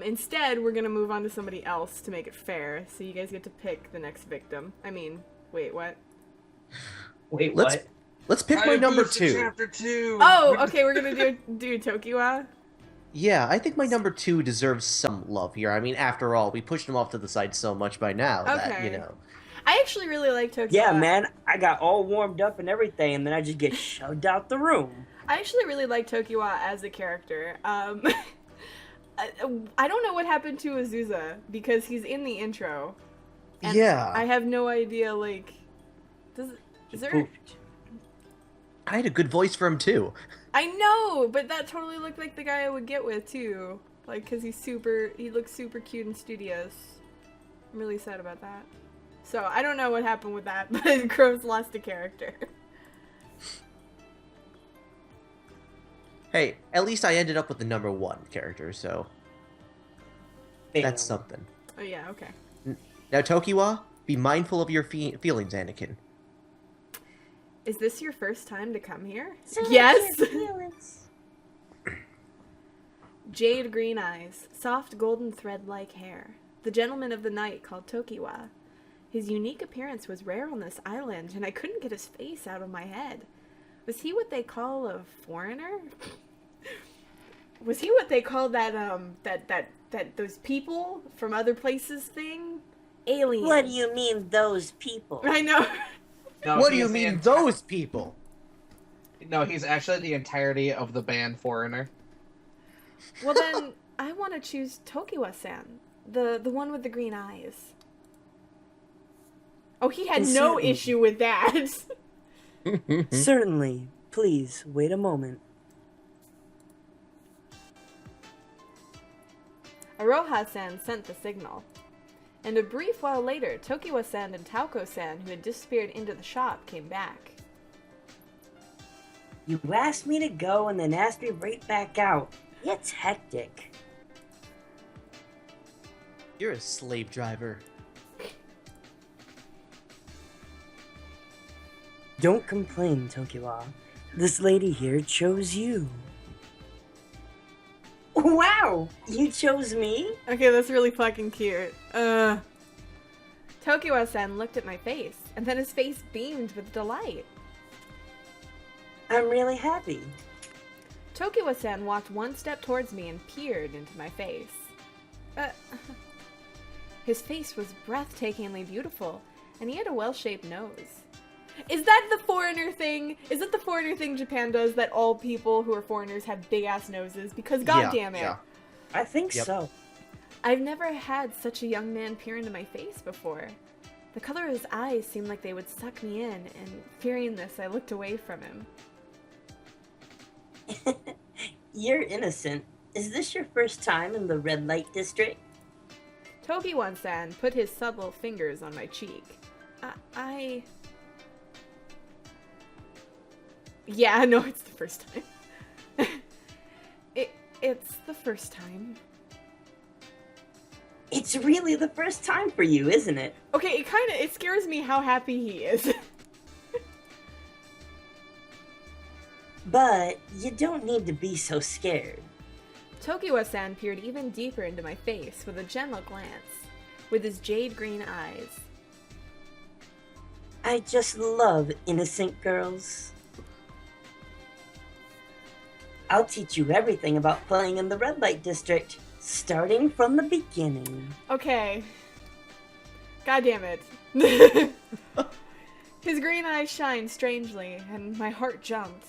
Instead, we're gonna move on to somebody else to make it fair, so you guys get to pick the next victim. I mean, wait, what? Wait, Let's what? let's pick my number Hayabusa 2. Chapter 2. Oh, okay, we're gonna do Tokiwa. Yeah, I think my number 2 deserves some love here. I mean, after all, we pushed him off to the side so much by now that, Okay. I actually really like Tokiwa. Yeah, man, I got all warmed up and everything, and then I just get shoved out the room. I actually really like Tokiwa as a character. I don't know what happened to Azusa, because he's in the intro. And Yeah. I have no idea, like... Is there... Poofed. I had a good voice for him, too. I know, but that totally looked like the guy I would get with, too. Like, because he looks super cute and studious. I'm really sad about that. So, I don't know what happened with that, but Kroze lost a character. Hey, at least I ended up with the number 1 character, so that's something. Oh yeah, okay. Now, Tokiwa, be mindful of your feelings, Anakin. Is this your first time to come here? So Yes! your feelings. Jade green eyes, soft golden thread-like hair. The gentleman of the night called Tokiwa. His unique appearance was rare on this island, and I couldn't get his face out of my head. Was he what they call a foreigner? Was he what they call that those people from other places thing? Aliens. What do you mean, those people? I know. No, What do he you is the mean, enti- those people? No, he's actually the entirety of the band Foreigner. Well then, I want to choose Tokiwa-san, the one with the green eyes. Oh, he had no Certainly. issue with that. Certainly. Please, wait a moment. Aroha-san sent the signal. And a brief while later, Tokiwa-san and Taoko-san, who had disappeared into the shop, came back. You asked me to go and then asked me right back out. It's hectic. You're a slave driver. Don't complain, Tokiwa. This lady here chose you. Wow! You chose me? Okay, that's really fucking cute. Tokiwa-san looked at my face, and then his face beamed with delight. I'm really happy. Tokiwa-san walked one step towards me and peered into my face. His face was breathtakingly beautiful, and he had a well-shaped nose. Is that the foreigner thing? Is it the foreigner thing Japan does, that all people who are foreigners have big-ass noses? Because goddamn it. Yeah. I think Yep. so. I've never had such a young man peer into my face before. The color of his eyes seemed like they would suck me in, and fearing this, I looked away from him. You're innocent. Is this your first time in the red light district? Tokiwa-san put his subtle fingers on my cheek. Yeah, no, it's the first time. It's the first time. It's really the first time for you, isn't it? Okay, it scares me how happy he is. But you don't need to be so scared. Tokiwa-san peered even deeper into my face with a gentle glance, with his jade green eyes. I just love innocent girls. I'll teach you everything about playing in the red light district, starting from the beginning. Okay. God damn it. His green eyes shined strangely, and my heart jumped.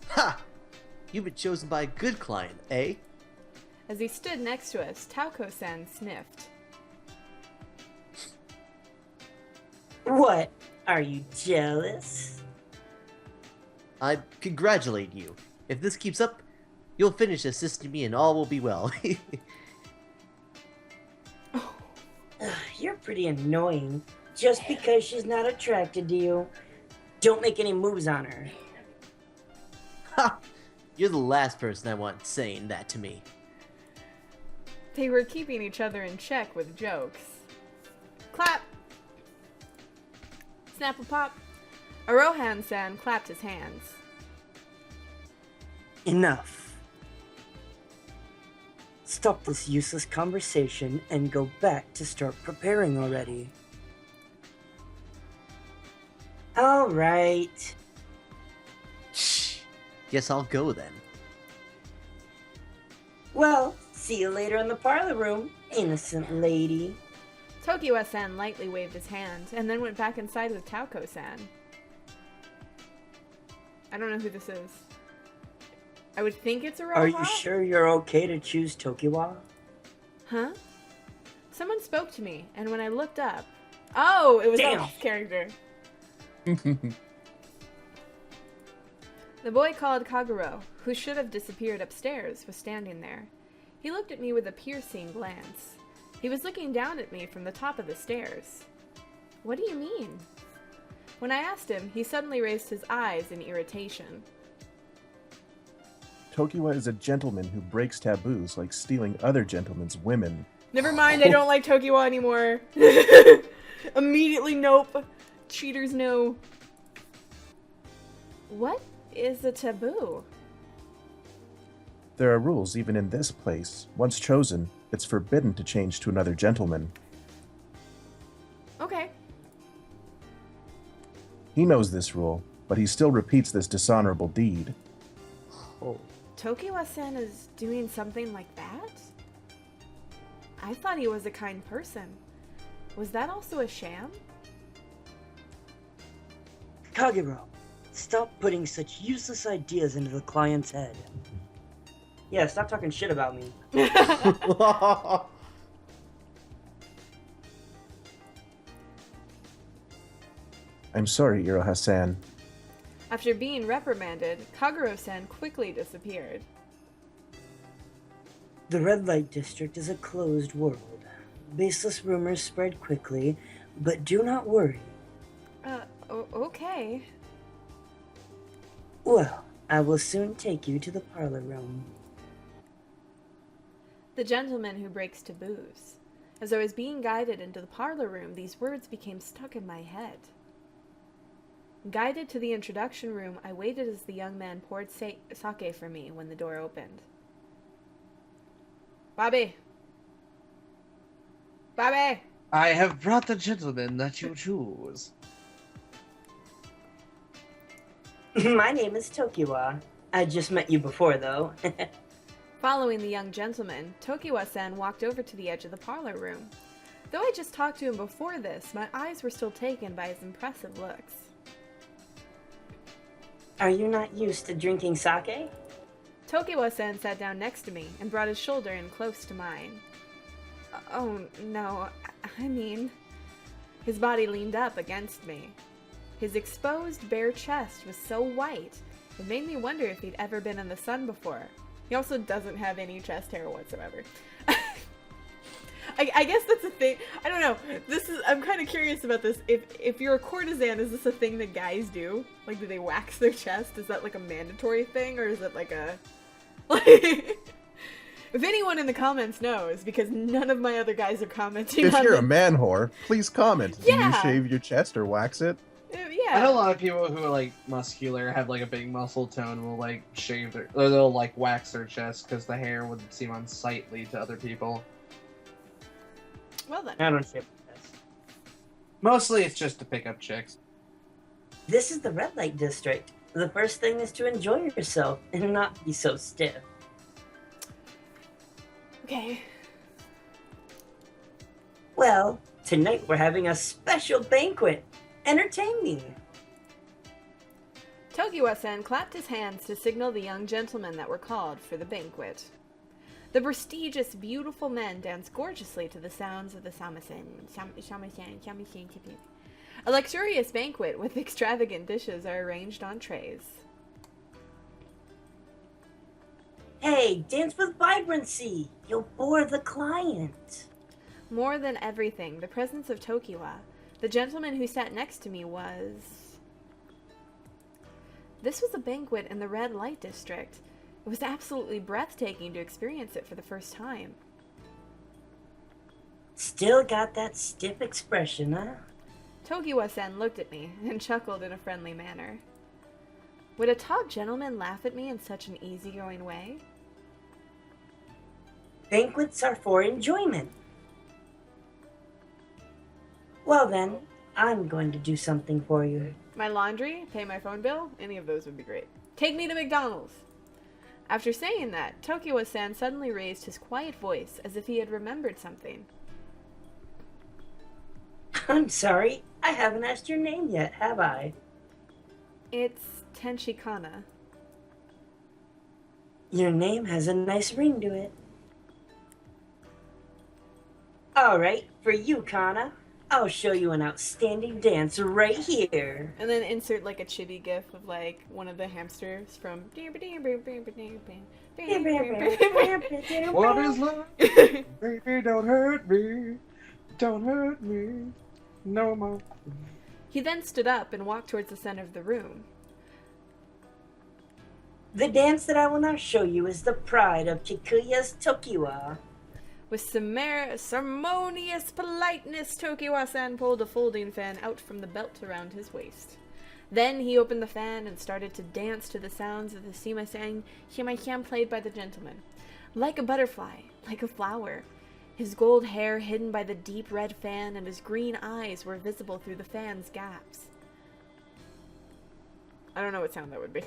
Ha! You've been chosen by a good client, eh? As he stood next to us, Taoko-san sniffed. What? Are you jealous? I congratulate you. If this keeps up, you'll finish assisting me and all will be well. You're pretty annoying. Just because she's not attracted to you. Don't make any moves on her. Ha! You're the last person I want saying that to me. They were keeping each other in check with jokes. Clap! Snap a pop. Arohan-san clapped his hands. Enough. stop this useless conversation and go back to start preparing already. Alright. Shh. Guess I'll go then. Well, see you later in the parlor room, innocent lady. Tokiwa-san lightly waved his hand, and then went back inside with Taoko-san. I don't know who this is. I would think it's a robot. Are you sure you're okay to choose Tokiwa? Huh? Someone spoke to me, and when I looked up... Oh, it was Damn. that character. The boy called Kaguro, who should have disappeared upstairs, was standing there. He looked at me with a piercing glance. He was looking down at me from the top of the stairs. What do you mean? When I asked him, he suddenly raised his eyes in irritation. Tokiwa is a gentleman who breaks taboos like stealing other gentlemen's women. Never mind, I don't like Tokiwa anymore. Immediately nope. Cheaters no. What is a taboo? There are rules even in this place. Once chosen, it's forbidden to change to another gentleman. Okay. He knows this rule, but he still repeats this dishonorable deed. Oh. Tokiwa-san is doing something like that? I thought he was a kind person. Was that also a sham? Kagero, stop putting such useless ideas into the client's head. Yeah, stop talking shit about me. I'm sorry, Iroha-san. After being reprimanded, Kaguro-san quickly disappeared. The red light district is a closed world. Baseless rumors spread quickly, but do not worry. Okay. Well, I will soon take you to the parlor room. The gentleman who breaks taboos. As I was being guided into the parlor room, these words became stuck in my head. Guided to the introduction room, I waited as the young man poured sake for me when the door opened. Bobby! Bobby! I have brought the gentleman that you choose. My name is Tokiwa. I just met you before, though. Following the young gentleman, Tokiwa-san walked over to the edge of the parlor room. Though I just talked to him before this, my eyes were still taken by his impressive looks. Are you not used to drinking sake? Tokiwa-san sat down next to me and brought his shoulder in close to mine. Oh, no, I mean... His body leaned up against me. His exposed, bare chest was so white, it made me wonder if he'd ever been in the sun before. He also doesn't have any chest hair whatsoever. I guess that's a thing. I don't know. I'm kind of curious about this. If you're a courtesan, is this a thing that guys do? Like, do they wax their chest? Is that like a mandatory thing, or is it like a... If anyone in the comments knows, because none of my other guys are commenting If on you're this. a man whore, please comment. Do you Yeah. shave your chest or wax it? I know a Yeah. lot of people who are like muscular, have like a big muscle tone, will like shave their, or they'll like wax their chest because the hair would seem unsightly to other people. Well then. I don't shave this. Mostly it's just to pick up chicks. This is the red light district. The first thing is to enjoy yourself and not be so stiff. Okay. Well, tonight we're having a special banquet. Entertain me. Tokiwa-san clapped his hands to signal the young gentlemen that were called for the banquet. The prestigious, beautiful men danced gorgeously to the sounds of the shamisen. A luxurious banquet with extravagant dishes are arranged on trays. Hey, dance with vibrancy. You'll bore the client. More than everything, the presence of Tokiwa, the gentleman who sat next to me, was... This was a banquet in the red light district. It was absolutely breathtaking to experience it for the first time. Still got that stiff expression, huh? Tokiwa-san looked at me and chuckled in a friendly manner. Would a top gentleman laugh at me in such an easygoing way? Banquets are for enjoyment. Well then, I'm going to do something for you. My laundry, pay my phone bill, any of those would be great. Take me to McDonald's. After saying that, Tokiwa-san suddenly raised his quiet voice as if he had remembered something. I'm sorry, I haven't asked your name yet, have I? It's Tenshi Kana. Your name has a nice ring to it. Alright, for you, Kana, I'll show you an outstanding dance right here. And then insert like a chibi gif of like one of the hamsters from What is love? Baby, don't hurt me. Don't hurt me. No more. He then stood up and walked towards the center of the room. The dance that I will now show you is the pride of Kikuya's Tokiwa. With ceremonious politeness, Tokiwa-san pulled a folding fan out from the belt around his waist. Then he opened the fan and started to dance to the sounds of the shimaishan played by the gentleman. Like a butterfly, like a flower. His gold hair hidden by the deep red fan and his green eyes were visible through the fan's gaps. I don't know what sound that would be.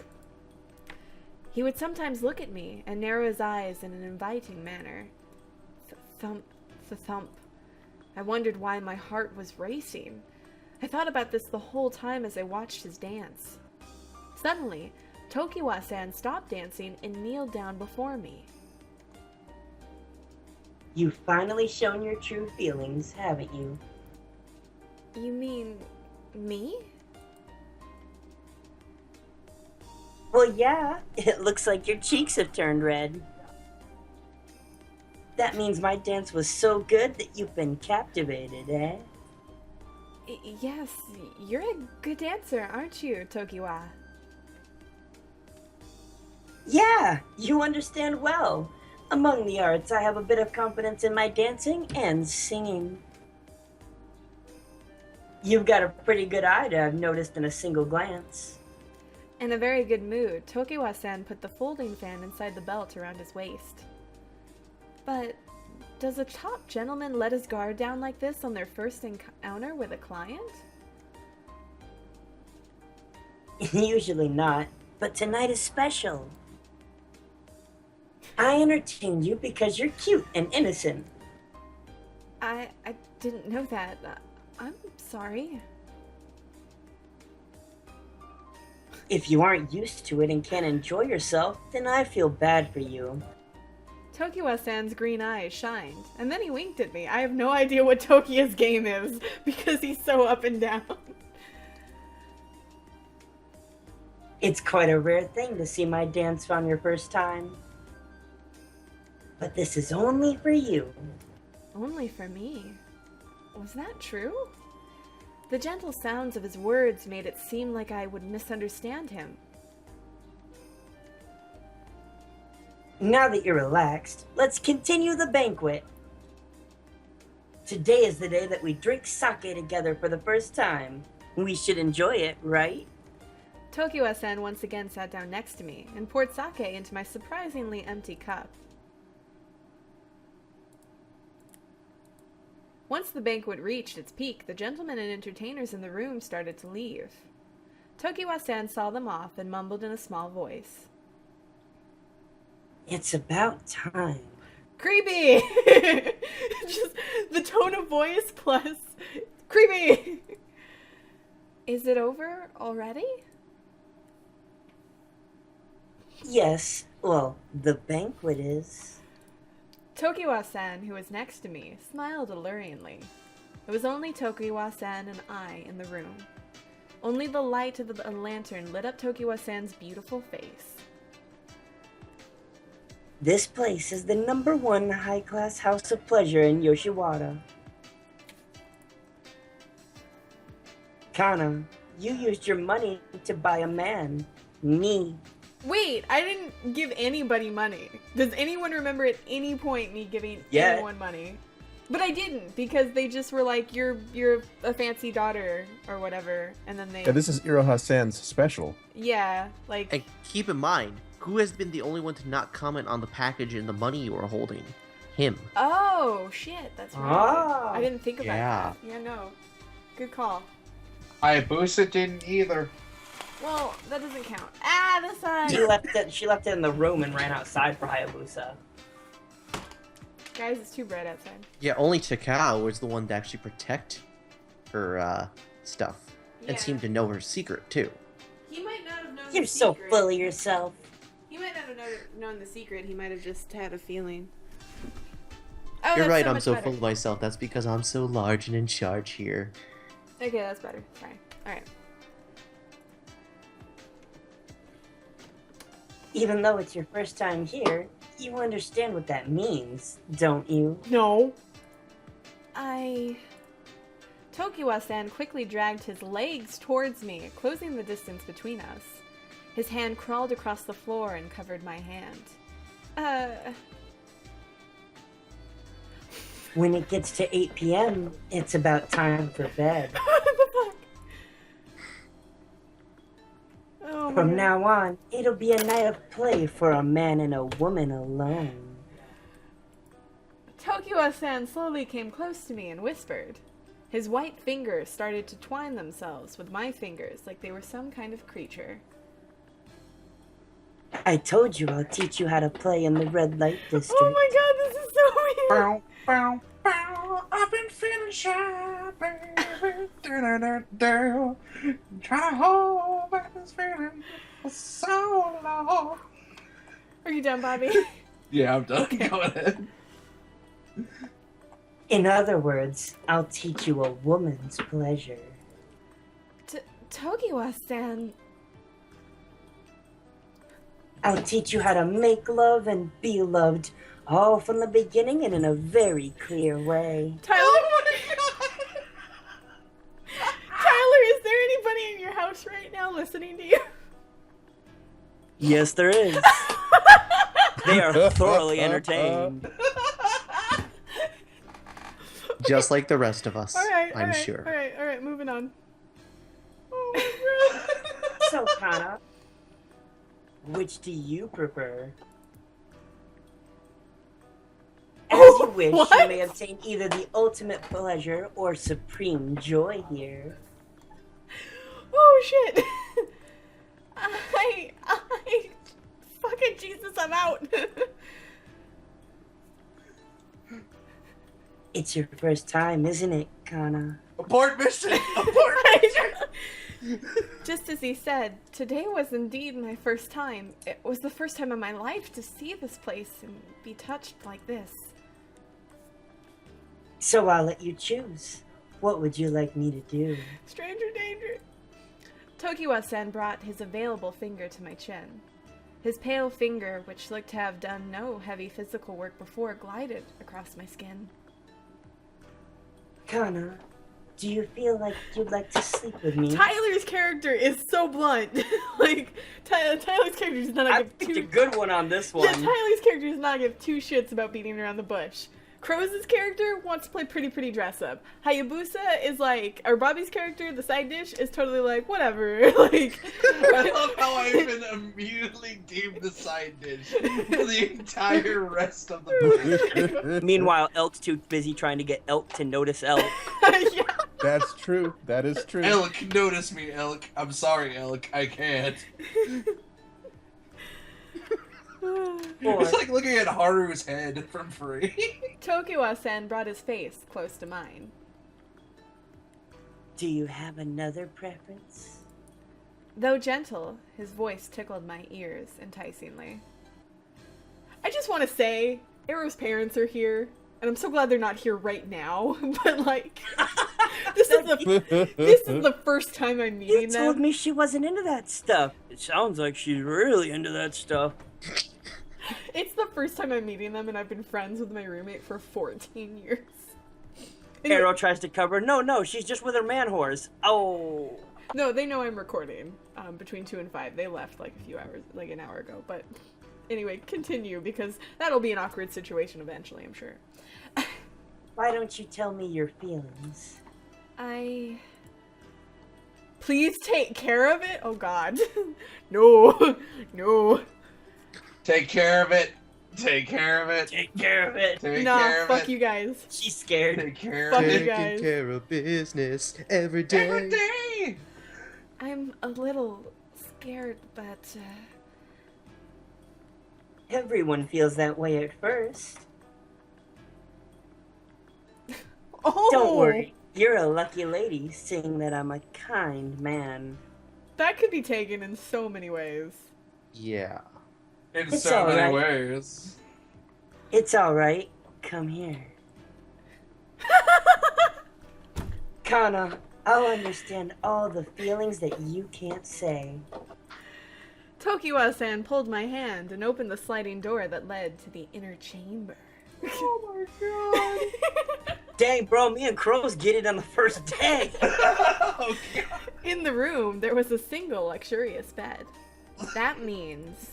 He would sometimes look at me and narrow his eyes in an inviting manner. Thump, thump. I wondered why my heart was racing. I thought about this the whole time as I watched his dance. Suddenly, Tokiwa-san stopped dancing and kneeled down before me. You've finally shown your true feelings, haven't you? You mean me? Well, yeah, it looks like your cheeks have turned red. That means my dance was so good that you've been captivated, eh? Yes, you're a good dancer, aren't you, Tokiwa? Yeah, you understand well. Among the arts, I have a bit of confidence in my dancing and singing. You've got a pretty good eye to have noticed in a single glance. In a very good mood, Tokiwa-san put the folding fan inside the belt around his waist. But does a top gentleman let his guard down like this on their first encounter with a client? Usually not, but tonight is special. I entertained you because you're cute and innocent. I didn't know that. I'm sorry. If you aren't used to it and can't enjoy yourself, then I feel bad for you. Tokiwa-san's green eyes shined, and then he winked at me. I have no idea what Tokia's game is, because he's so up and down. It's quite a rare thing to see my dance on your first time. But this is only for you. Only for me. Was that true? The gentle sounds of his words made it seem like I would misunderstand him. Now that you're relaxed, let's continue the banquet. Today is the day that we drink sake together for the first time. We should enjoy it, right? Tokiwa-san once again sat down next to me and poured sake into my surprisingly empty cup. Once the banquet reached its peak, the gentlemen and entertainers in the room started to leave. Tokiwa-san saw them off and mumbled in a small voice. It's about time. Creepy! Just the tone of voice plus creepy! Is it over already? Yes, well, the banquet is. Tokiwa-san, who was next to me, smiled alluringly. It was only Tokiwa-san and I in the room. Only the light of a lantern lit up Tokiwa-san's beautiful face. This place is the #1 high-class house of pleasure in Yoshiwara. Kana, you used your money to buy a man. Me. Wait, I didn't give anybody money. Does anyone remember at any point me giving Yeah. anyone money? But I didn't, because they just were like, you're a fancy daughter, or whatever, and then they... Yeah, this is Iroha-san's special. Yeah, like... And keep in mind, who has been the only one to not comment on the package and the money you are holding? him. Oh, shit, that's right. Ah. I didn't think about Yeah. that. Yeah, no. Good call. Hayabusa didn't either. Well, that doesn't count. Ah, this side! She left it in the room and ran outside for Hayabusa. Guys, it's too bright outside. Yeah, only Takao was the one to actually protect her stuff and seemed to know her secret too. He might not have known You're the so secret. full of yourself. He might not have known the secret. He might have just had a feeling. Oh, You're that's right, so I'm much so better. full of myself. That's because I'm so large and in charge here. Okay, that's better. Sorry. Alright. Even though it's your first time here, you understand what that means, don't you? No. Tokiwa-san quickly dragged his legs towards me, closing the distance between us. His hand crawled across the floor and covered my hand. When it gets to 8 p.m., it's about time for bed. What the fuck? Oh, From man. now on, it'll be a night of play for a man and a woman alone. Tokiwa-san slowly came close to me and whispered. His white fingers started to twine themselves with my fingers like they were some kind of creature. I told you I'll teach you how to play in the red light district. Oh my god, this is so weird! Bow, bow, bow. I've been feeling shy, baby. Do. Try to hold back this feeling for so long. Are you done, Bobby? Yeah, I'm done. Go ahead. In other words, I'll teach you a woman's pleasure. Tokiwa-san... I'll teach you how to make love and be loved, all from the beginning and in a very clear way. Tyler, Tyler, is there anybody in your house right now listening to you? Yes, there is. They are thoroughly entertained. Just like the rest of us, Alright, I'm sure. Alright, moving on. So, Kana, which do you prefer? As you wish, you What? may obtain either the ultimate pleasure or supreme joy here. Oh shit! I fucking Jesus, I'm out. It's your first time, isn't it, Kana? Abort mission! Abort mission! Just as he said, today was indeed my first time. It was the first time in my life to see this place and be touched like this. So I'll let you choose. What would you like me to do? Stranger danger. Tokiwa-san brought his available finger to my chin. His pale finger, which looked to have done no heavy physical work before, glided across my skin. Kana, do you feel like you'd like to sleep with me? Tyler's character is so blunt. Like, Tyler's character does not I give picked two... a good one on this one. Yeah, Tyler's character does not give two shits about beating around the bush. Kroze's character wants to play pretty dress up. Hayabusa is like, or Bobby's character, the side dish, is totally like, whatever. Like, I love how I even immediately deemed the side dish for the entire rest of the movie. Meanwhile, Elk's too busy trying to get Elk to notice Elk. yeah. That's true. That is true. Elk, notice me, Elk. I'm sorry, Elk. I can't. It's like looking at Haru's head from Free. Tokiwa-san brought his face close to mine. Do you have another preference? Though gentle, his voice tickled my ears enticingly. I just want to say, Arrow's parents are here, and I'm so glad they're not here right now, but like, this is the first time I'm You meeting told them. me she wasn't into that stuff. It sounds like she's really into that stuff. It's the first time I'm meeting them, and I've been friends with my roommate for 14 years. Anyway, Arrow tries to cover. No, she's just with her man horse. Oh. no, they know I'm recording between 2 and 5. They left like a few hours, like an hour ago. But anyway, continue, because that'll be an awkward situation eventually, I'm sure. Why don't you tell me your feelings? Please take care of it? Oh god. No. No. Take care of it. Take care of it. Take care of it. Take Nah, care of fuck it. you guys. She's scared. Take care Fuck of you it. guys. Taking care of business every day. Every day. I'm a little scared, but Everyone feels that way at first. oh, Don't worry. You're a lucky lady, seeing that I'm a kind man. That could be taken in so many ways. Yeah. In It's so many alright. ways. It's alright. Come here. Kana, I'll understand all the feelings that you can't say. Tokiwa-san pulled my hand and opened the sliding door that led to the inner chamber. Oh my god. Dang, bro, me and Kroze get it on the first day. Oh god. In the room, there was a single luxurious bed. That means... ...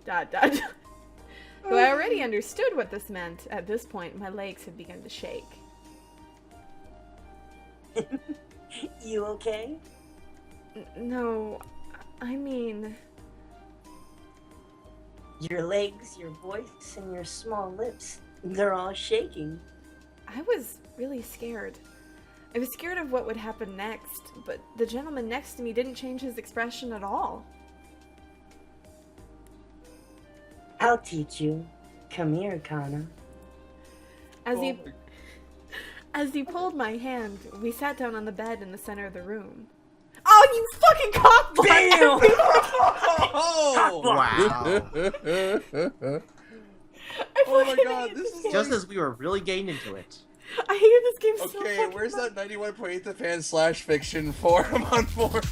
Though I already understood what this meant, at this point my legs had begun to shake. You okay? No, I mean... Your legs, your voice, and your small lips, they're all shaking. I was really scared. I was scared of what would happen next, but the gentleman next to me didn't change his expression at all. I'll teach you. Come here, Kana. As Oh he... my- As he pulled my hand, we sat down on the bed in the center of the room. Oh, you fucking cockblock! Damn! Oh! Wow. Oh my god, this is Just as we were really getting into it. I hated this game so Okay, fucking where's much. that 91.8 the fan /fiction forum on forum?